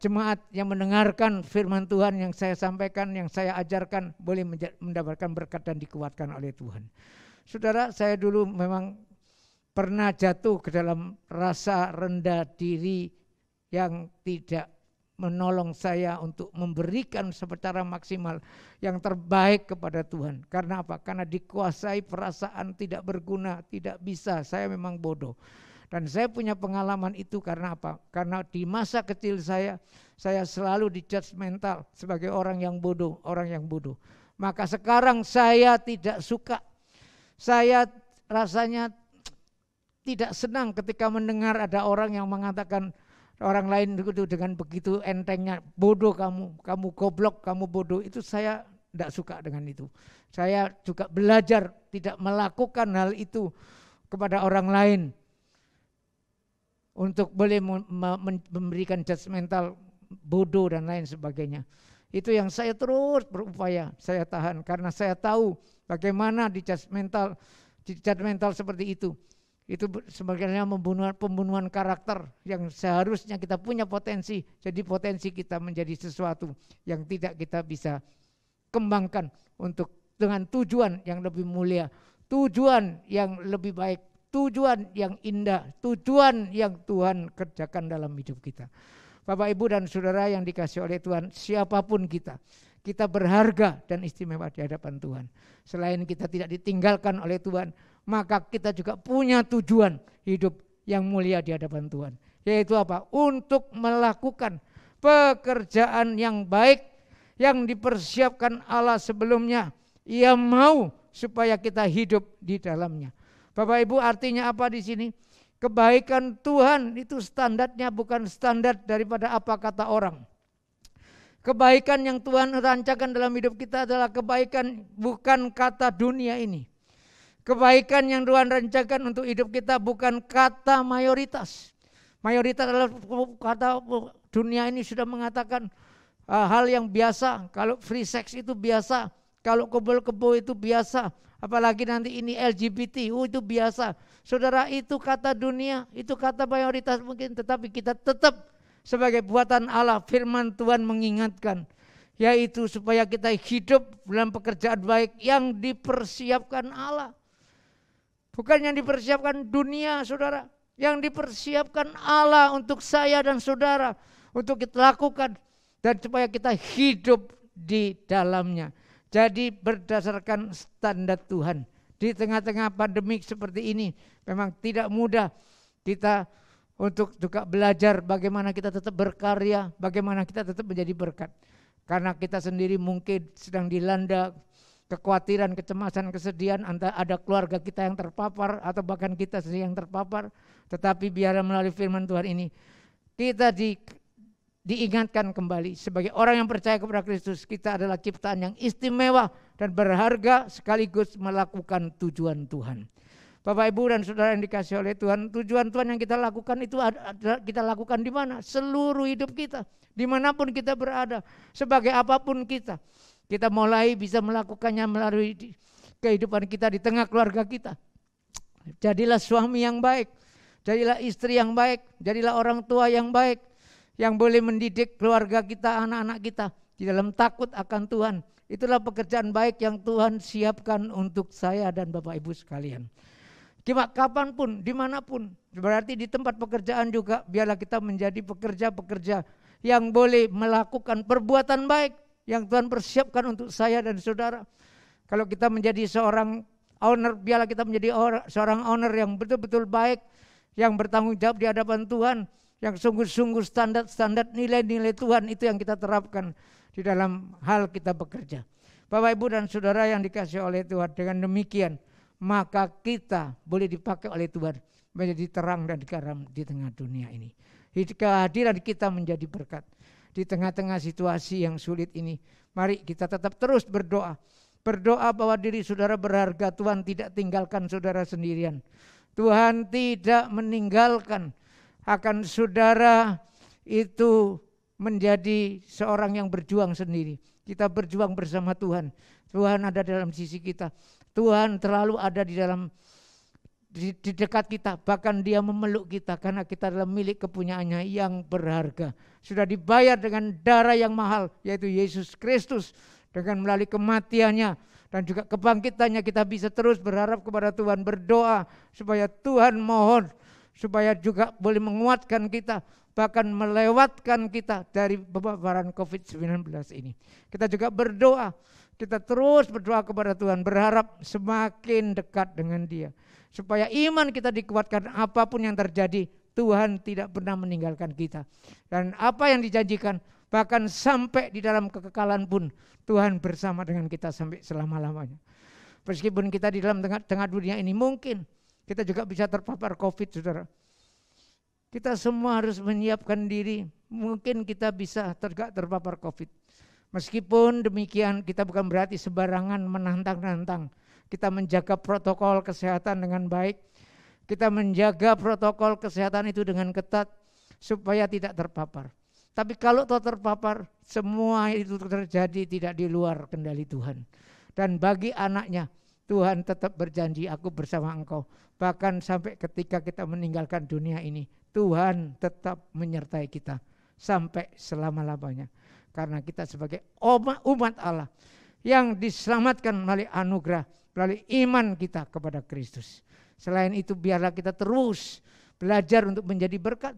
jemaat yang mendengarkan firman Tuhan yang saya sampaikan, yang saya ajarkan boleh mendapatkan berkat dan dikuatkan oleh Tuhan. Saudara, saya dulu memang pernah jatuh ke dalam rasa rendah diri yang tidak menolong saya untuk memberikan secara maksimal yang terbaik kepada Tuhan. Karena apa? Karena dikuasai perasaan tidak berguna, tidak bisa, saya memang bodoh. Dan saya punya pengalaman itu karena apa? Karena di masa kecil saya selalu di-judgmental sebagai orang yang bodoh, Maka sekarang saya tidak suka. Saya rasanya tidak senang ketika mendengar ada orang yang mengatakan orang lain itu dengan begitu entengnya, bodoh kamu goblok, kamu bodoh. Itu saya tidak suka dengan itu. Saya juga belajar tidak melakukan hal itu kepada orang lain untuk boleh memberikan judgmental, bodoh dan lain sebagainya. Itu yang saya terus berupaya saya tahan, karena saya tahu bagaimana di judgmental seperti itu. Itu sebenarnya pembunuhan karakter yang seharusnya kita punya potensi. Jadi potensi kita menjadi sesuatu yang tidak kita bisa kembangkan untuk dengan tujuan yang lebih mulia, tujuan yang lebih baik, tujuan yang indah, tujuan yang Tuhan kerjakan dalam hidup kita. Bapak, Ibu, dan saudara yang dikasihi oleh Tuhan, siapapun kita berharga dan istimewa di hadapan Tuhan. Selain kita tidak ditinggalkan oleh Tuhan, maka kita juga punya tujuan hidup yang mulia di hadapan Tuhan. Yaitu apa? Untuk melakukan pekerjaan yang baik yang dipersiapkan Allah sebelumnya. Ia mau supaya kita hidup di dalamnya. Bapak, Ibu, artinya apa di sini? Kebaikan Tuhan itu standarnya bukan standar daripada apa kata orang. Kebaikan yang Tuhan rancangkan dalam hidup kita adalah kebaikan bukan kata dunia ini. Kebaikan yang Tuhan rancangkan untuk hidup kita bukan kata mayoritas. Mayoritas adalah kata dunia ini sudah mengatakan hal yang biasa. Kalau free sex itu biasa, kalau kebo itu biasa. Apalagi nanti ini LGBT, itu biasa. Saudara, itu kata dunia, itu kata mayoritas mungkin, tetapi kita tetap sebagai buatan Allah, firman Tuhan mengingatkan, yaitu supaya kita hidup dalam pekerjaan baik yang dipersiapkan Allah. Bukan yang dipersiapkan dunia, saudara. Yang dipersiapkan Allah untuk saya dan saudara, untuk kita lakukan, dan supaya kita hidup di dalamnya. Jadi berdasarkan standar Tuhan. Di tengah-tengah pandemik seperti ini, memang tidak mudah kita untuk juga belajar bagaimana kita tetap berkarya, bagaimana kita tetap menjadi berkat. Karena kita sendiri mungkin sedang dilanda kekhawatiran, kecemasan, kesedihan, antara ada keluarga kita yang terpapar atau bahkan kita sendiri yang terpapar. Tetapi biarlah melalui firman Tuhan ini kita diingatkan kembali sebagai orang yang percaya kepada Kristus, kita adalah ciptaan yang istimewa dan berharga sekaligus melakukan tujuan Tuhan. Bapak, Ibu, dan saudara yang dikasihi oleh Tuhan, tujuan Tuhan yang kita lakukan itu adalah kita lakukan di mana? Seluruh hidup kita, dimanapun kita berada, sebagai apapun kita mulai bisa melakukannya melalui kehidupan kita di tengah keluarga kita. Jadilah suami yang baik, jadilah istri yang baik, jadilah orang tua yang baik, yang boleh mendidik keluarga kita, anak-anak kita di dalam takut akan Tuhan. Itulah pekerjaan baik yang Tuhan siapkan untuk saya dan Bapak Ibu sekalian. Kapanpun, dimanapun, berarti di tempat pekerjaan juga biarlah kita menjadi pekerja-pekerja yang boleh melakukan perbuatan baik yang Tuhan persiapkan untuk saya dan saudara. Kalau kita menjadi seorang owner, biarlah kita menjadi seorang owner yang betul-betul baik, yang bertanggung jawab di hadapan Tuhan, yang sungguh-sungguh standar nilai-nilai Tuhan itu yang kita terapkan di dalam hal kita bekerja. Bapak, Ibu, dan saudara yang dikasihi oleh Tuhan, dengan demikian maka kita boleh dipakai oleh Tuhan menjadi terang dan garam di tengah dunia ini. Kehadiran kita menjadi berkat di tengah-tengah situasi yang sulit ini. Mari kita tetap terus berdoa. Berdoa bahwa diri saudara berharga, Tuhan tidak tinggalkan saudara sendirian. Tuhan tidak meninggalkan akan saudara itu menjadi seorang yang berjuang sendiri. Kita berjuang bersama Tuhan. Tuhan ada dalam sisi kita. Tuhan terlalu ada di dekat kita, bahkan Dia memeluk kita karena kita adalah milik kepunyaannya yang berharga. Sudah dibayar dengan darah yang mahal, yaitu Yesus Kristus. Dengan melalui kematiannya dan juga kebangkitannya kita bisa terus berharap kepada Tuhan, berdoa supaya Tuhan mohon supaya juga boleh menguatkan kita, bahkan melewatkan kita dari pepaparan COVID-19 ini. Kita juga berdoa, kita terus berdoa kepada Tuhan, berharap semakin dekat dengan Dia. Supaya iman kita dikuatkan apapun yang terjadi, Tuhan tidak pernah meninggalkan kita. Dan apa yang dijanjikan, bahkan sampai di dalam kekekalan pun, Tuhan bersama dengan kita sampai selama-lamanya. Meskipun kita di dalam tengah dunia ini mungkin kita juga bisa terpapar COVID, saudara. Kita semua harus menyiapkan diri, mungkin kita bisa terpapar COVID. Meskipun demikian kita bukan berarti sebarangan menantang-nantang. Kita menjaga protokol kesehatan dengan baik. Kita menjaga protokol kesehatan itu dengan ketat supaya tidak terpapar. Tapi kalau terpapar, semua itu terjadi tidak di luar kendali Tuhan. Dan bagi anaknya, Tuhan tetap berjanji, aku bersama engkau. Bahkan sampai ketika kita meninggalkan dunia ini, Tuhan tetap menyertai kita sampai selama-lamanya. Karena kita sebagai umat Allah yang diselamatkan melalui anugerah, melalui iman kita kepada Kristus. Selain itu biarlah kita terus belajar untuk menjadi berkat.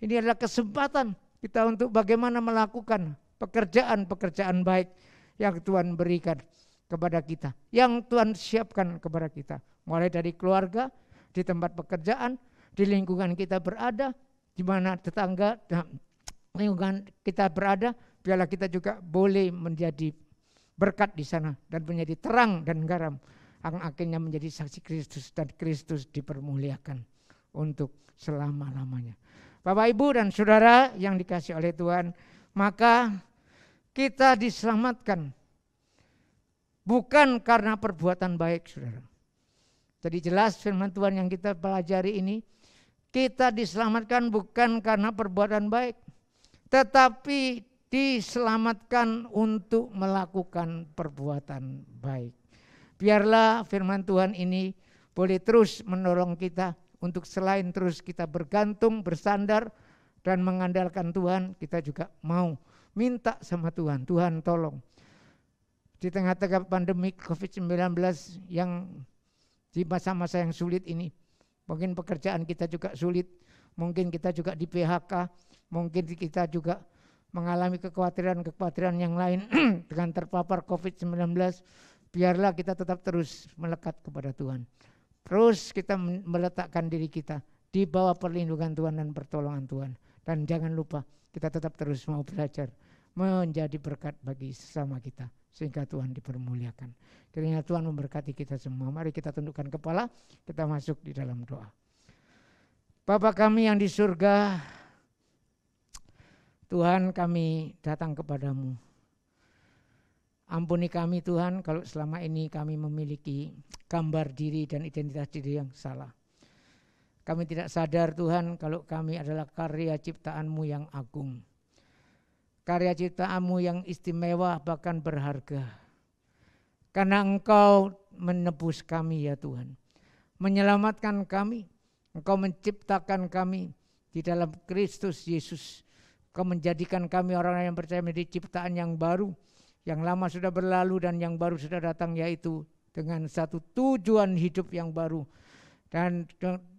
Ini adalah kesempatan kita untuk bagaimana melakukan pekerjaan-pekerjaan baik yang Tuhan berikan kepada kita, yang Tuhan siapkan kepada kita. Mulai dari keluarga, di tempat pekerjaan, di lingkungan kita berada, di mana tetangga, lingkungan kita berada, biarlah kita juga boleh menjadi berkat di sana dan menjadi terang dan garam yang akhirnya menjadi saksi Kristus dan Kristus dipermuliakan untuk selama-lamanya. Bapak, Ibu, dan saudara yang dikasihi oleh Tuhan, maka kita diselamatkan bukan karena perbuatan baik, saudara. Jadi jelas firman Tuhan yang kita pelajari ini, kita diselamatkan bukan karena perbuatan baik, tetapi diselamatkan untuk melakukan perbuatan baik. Biarlah firman Tuhan ini boleh terus menolong kita untuk selain terus kita bergantung, bersandar dan mengandalkan Tuhan, kita juga mau minta sama Tuhan, Tuhan tolong. Di tengah-tengah pandemi COVID-19 yang di masa-masa yang sulit ini, mungkin pekerjaan kita juga sulit, mungkin kita juga di PHK, mungkin kita juga mengalami kekhawatiran yang lain dengan terpapar COVID-19, biarlah kita tetap terus melekat kepada Tuhan. Terus kita meletakkan diri kita di bawah perlindungan Tuhan dan pertolongan Tuhan. Dan jangan lupa kita tetap terus mau belajar menjadi berkat bagi sesama kita sehingga Tuhan dipermuliakan. Kiranya Tuhan memberkati kita semua. Mari kita tundukkan kepala, kita masuk di dalam doa. Bapa kami yang di surga, Tuhan, kami datang kepadamu. Ampuni kami Tuhan kalau selama ini kami memiliki gambar diri dan identitas diri yang salah. Kami tidak sadar Tuhan kalau kami adalah karya ciptaan-Mu yang agung. Karya ciptaan-Mu yang istimewa bahkan berharga. Karena Engkau menebus kami ya Tuhan. Menyelamatkan kami. Engkau menciptakan kami di dalam Kristus Yesus. Engkau menjadikan kami orang yang percaya menjadi ciptaan yang baru. Yang lama sudah berlalu dan yang baru sudah datang, yaitu dengan satu tujuan hidup yang baru. Dan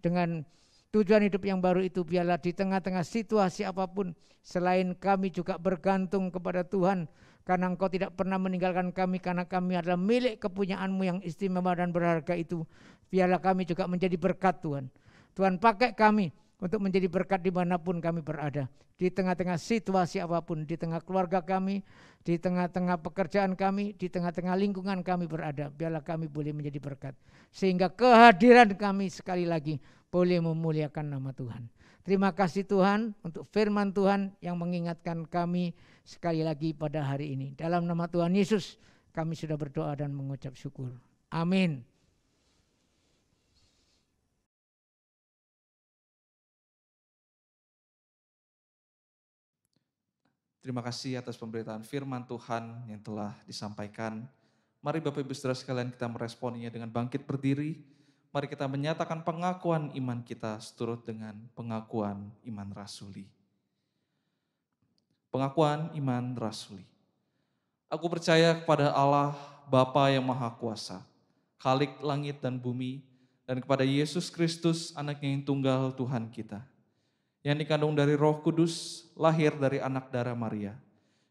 dengan tujuan hidup yang baru itu, biarlah di tengah-tengah situasi apapun, selain kami juga bergantung kepada Tuhan, karena Engkau tidak pernah meninggalkan kami, karena kami adalah milik kepunyaan-Mu yang istimewa dan berharga itu. Biarlah kami juga menjadi berkat Tuhan. Tuhan pakai kami untuk menjadi berkat dimanapun kami berada. Di tengah-tengah situasi apapun, di tengah keluarga kami, di tengah-tengah pekerjaan kami, di tengah-tengah lingkungan kami berada. Biarlah kami boleh menjadi berkat. Sehingga kehadiran kami sekali lagi boleh memuliakan nama Tuhan. Terima kasih Tuhan untuk firman Tuhan yang mengingatkan kami sekali lagi pada hari ini. Dalam nama Tuhan Yesus kami sudah berdoa dan mengucap syukur. Amin. Terima kasih atas pemberitaan firman Tuhan yang telah disampaikan. Mari Bapak Ibu Saudara sekalian kita meresponinya dengan bangkit berdiri. Mari kita menyatakan pengakuan iman kita seturut dengan pengakuan iman rasuli. Pengakuan iman rasuli. Aku percaya kepada Allah Bapa yang Maha Kuasa, Khalik langit dan bumi, dan kepada Yesus Kristus Anaknya yang tunggal Tuhan kita, yang dikandung dari Roh Kudus, lahir dari anak darah Maria,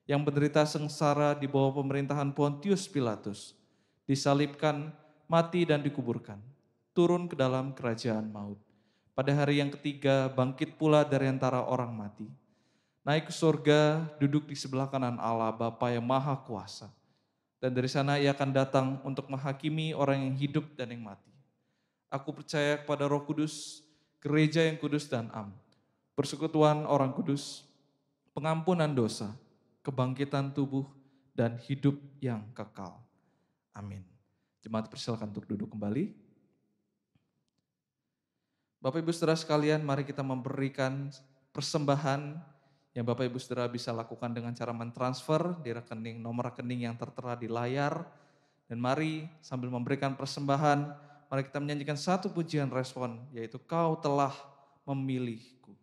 yang menderita sengsara di bawah pemerintahan Pontius Pilatus, disalibkan, mati dan dikuburkan, turun ke dalam kerajaan maut. Pada hari yang ketiga bangkit pula dari antara orang mati, naik ke surga, duduk di sebelah kanan Allah Bapa yang Maha Kuasa, dan dari sana Ia akan datang untuk menghakimi orang yang hidup dan yang mati. Aku percaya kepada Roh Kudus, gereja yang kudus dan am, persekutuan orang kudus, pengampunan dosa, kebangkitan tubuh, dan hidup yang kekal. Amin. Jemaat persilakan untuk duduk kembali. Bapak Ibu Saudara sekalian, mari kita memberikan persembahan yang Bapak Ibu Saudara bisa lakukan dengan cara mentransfer di rekening, nomor rekening yang tertera di layar. Dan mari sambil memberikan persembahan, mari kita menyanyikan satu pujian respon, yaitu Kau telah memilihku.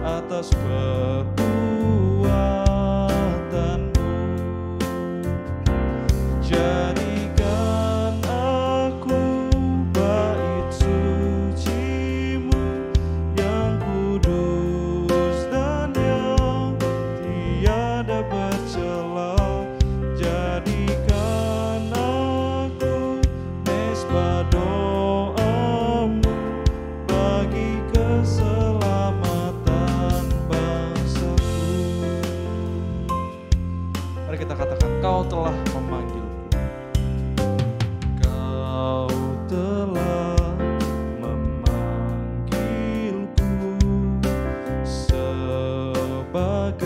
Atas perbuatan Engkau telah memanggilku. Kau telah memanggilku sebagai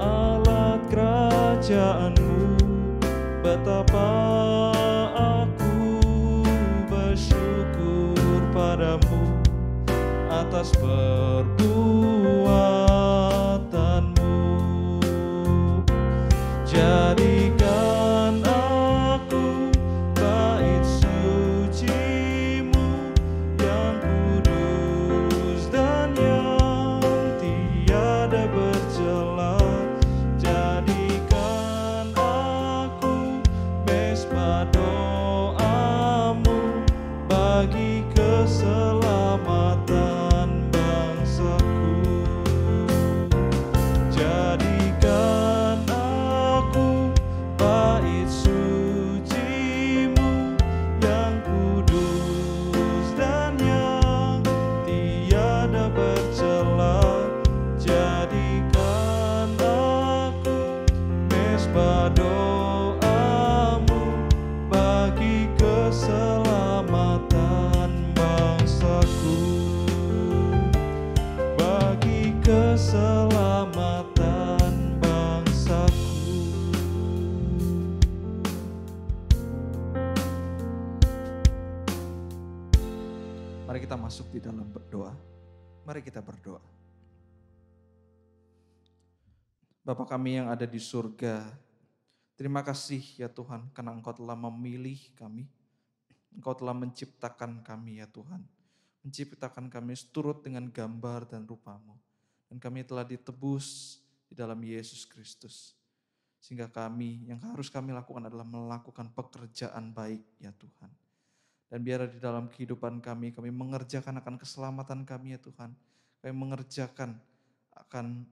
alat kerajaan-Mu. Betapa aku bersyukur padamu atas perbuatan-Mu. Jadikan aku bait suci-Mu yang kudus dan yang tiada bercela. Jadikan aku mesbah doa-Mu bagi keselamatan bangsaku. Jadikan aku bait suci-Mu yang kudus dan yang tiada bercela. Jadikan aku mesbah doa-Mu bagi keselamatan bangsaku, bagi keselamatan bangsaku. Mari kita masuk di dalam berdoa. Mari kita berdoa. Bapa kami yang ada di surga, terima kasih ya Tuhan karena Engkau telah memilih kami. Engkau telah menciptakan kami ya Tuhan. Menciptakan kami seturut dengan gambar dan rupa-Mu. Dan kami telah ditebus di dalam Yesus Kristus. Sehingga kami, yang harus kami lakukan adalah melakukan pekerjaan baik ya Tuhan. Dan biar di dalam kehidupan kami mengerjakan akan keselamatan kami ya Tuhan. Kami mengerjakan akan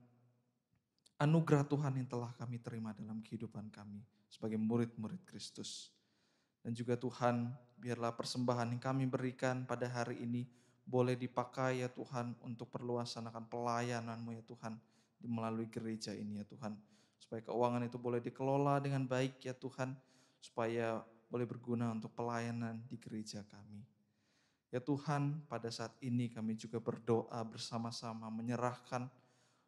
anugerah Tuhan yang telah kami terima dalam kehidupan kami sebagai murid-murid Kristus. Dan juga Tuhan, biarlah persembahan yang kami berikan pada hari ini boleh dipakai ya Tuhan untuk perluasan akan pelayanan-Mu ya Tuhan melalui gereja ini ya Tuhan. Supaya keuangan itu boleh dikelola dengan baik ya Tuhan, supaya boleh berguna untuk pelayanan di gereja kami. Ya Tuhan, pada saat ini kami juga berdoa bersama-sama menyerahkan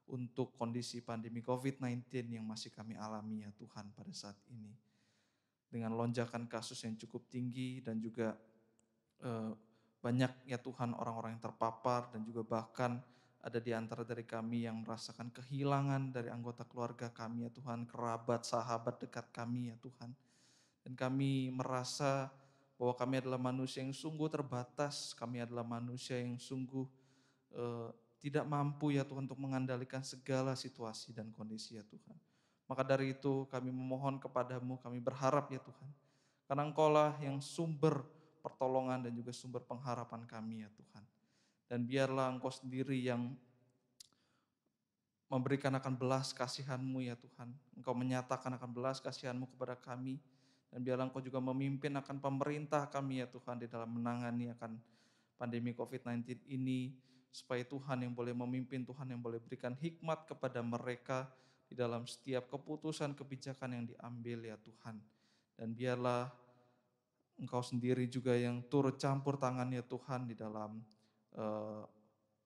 untuk kondisi pandemi COVID-19 yang masih kami alami ya Tuhan pada saat ini. Dengan lonjakan kasus yang cukup tinggi dan juga banyak ya Tuhan orang-orang yang terpapar dan juga bahkan ada di antara dari kami yang merasakan kehilangan dari anggota keluarga kami ya Tuhan, kerabat, sahabat dekat kami ya Tuhan. Dan kami merasa bahwa kami adalah manusia yang sungguh terbatas, kami adalah manusia yang sungguh tidak mampu ya Tuhan untuk mengendalikan segala situasi dan kondisi ya Tuhan. Maka dari itu kami memohon kepadamu, kami berharap ya Tuhan. Karena Engkaulah yang sumber pertolongan dan juga sumber pengharapan kami ya Tuhan. Dan biarlah Engkau sendiri yang memberikan akan belas kasihan-Mu ya Tuhan. Engkau menyatakan akan belas kasihan-Mu kepada kami. Dan biarlah Engkau juga memimpin akan pemerintah kami ya Tuhan di dalam menangani akan pandemi COVID-19 ini. Supaya Tuhan yang boleh memimpin, Tuhan yang boleh berikan hikmat kepada mereka di dalam setiap keputusan kebijakan yang diambil ya Tuhan. Dan biarlah Engkau sendiri juga yang turut campur tangan ya Tuhan di dalam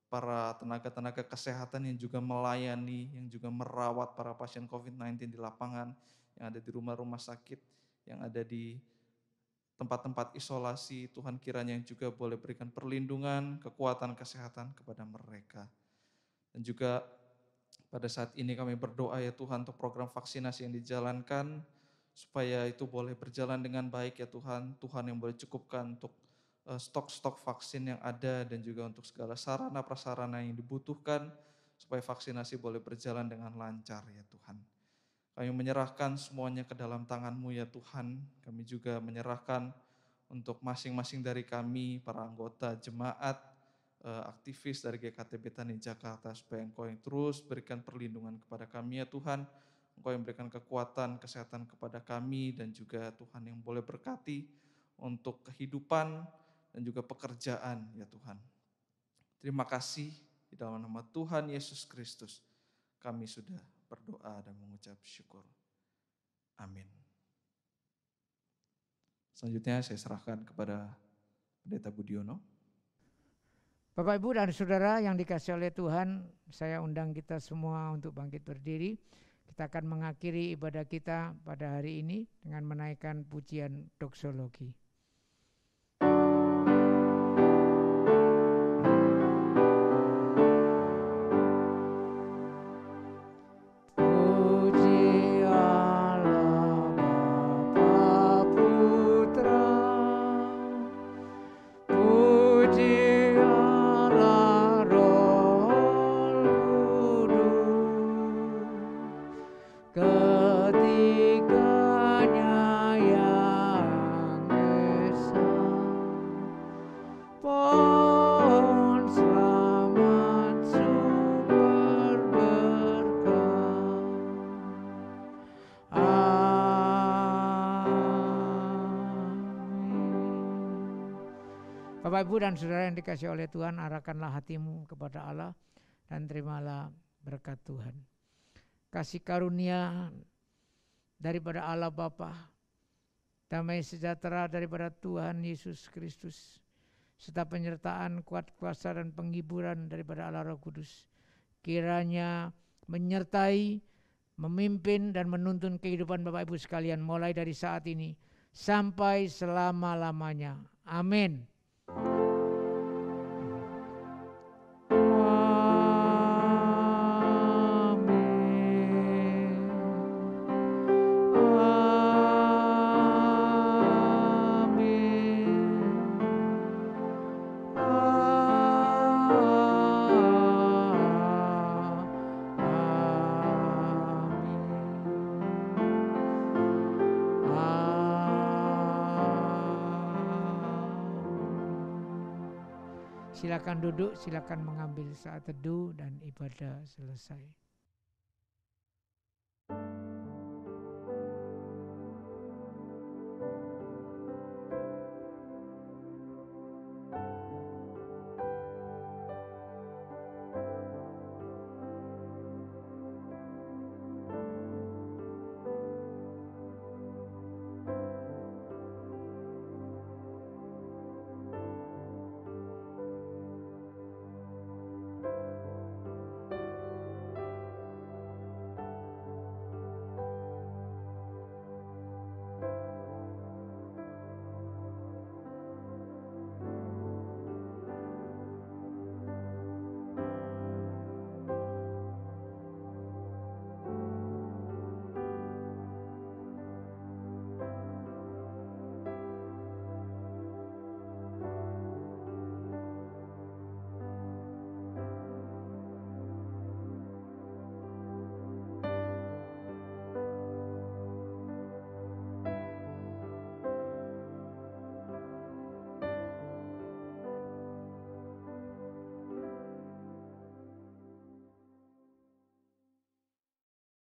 para tenaga-tenaga kesehatan yang juga melayani, yang juga merawat para pasien COVID-19 di lapangan, yang ada di rumah-rumah sakit, yang ada di tempat-tempat isolasi. Tuhan kiranya yang juga boleh berikan perlindungan, kekuatan kesehatan kepada mereka. Dan juga pada saat ini kami berdoa ya Tuhan untuk program vaksinasi yang dijalankan, supaya itu boleh berjalan dengan baik ya Tuhan. Tuhan yang boleh cukupkan untuk stok-stok vaksin yang ada dan juga untuk segala sarana prasarana yang dibutuhkan supaya vaksinasi boleh berjalan dengan lancar ya Tuhan. Kami menyerahkan semuanya ke dalam tangan-Mu ya Tuhan. Kami juga menyerahkan untuk masing-masing dari kami, para anggota jemaat, aktivis dari GKT Betani Jakarta, supaya Engkau yang terus berikan perlindungan kepada kami ya Tuhan. Engkau yang berikan kekuatan, kesehatan kepada kami, dan juga Tuhan yang boleh berkati untuk kehidupan dan juga pekerjaan ya Tuhan. Terima kasih di dalam nama Tuhan Yesus Kristus. Kami sudah berdoa dan mengucap syukur. Amin. Selanjutnya saya serahkan kepada Pendeta Budiono. Bapak, Ibu, dan Saudara yang dikasihi oleh Tuhan, saya undang kita semua untuk bangkit berdiri. Kita akan mengakhiri ibadah kita pada hari ini dengan menaikkan pujian doksologi. Bapak, Ibu, dan Saudara yang dikasihi oleh Tuhan, arahkanlah hatimu kepada Allah dan terimalah berkat Tuhan. Kasih karunia daripada Allah Bapa, damai sejahtera daripada Tuhan Yesus Kristus, serta penyertaan kuat kuasa dan penghiburan daripada Allah Roh Kudus, kiranya menyertai, memimpin dan menuntun kehidupan Bapak Ibu sekalian mulai dari saat ini sampai selama-lamanya. Amin. Silakan duduk, silakan mengambil saat teduh dan ibadah selesai.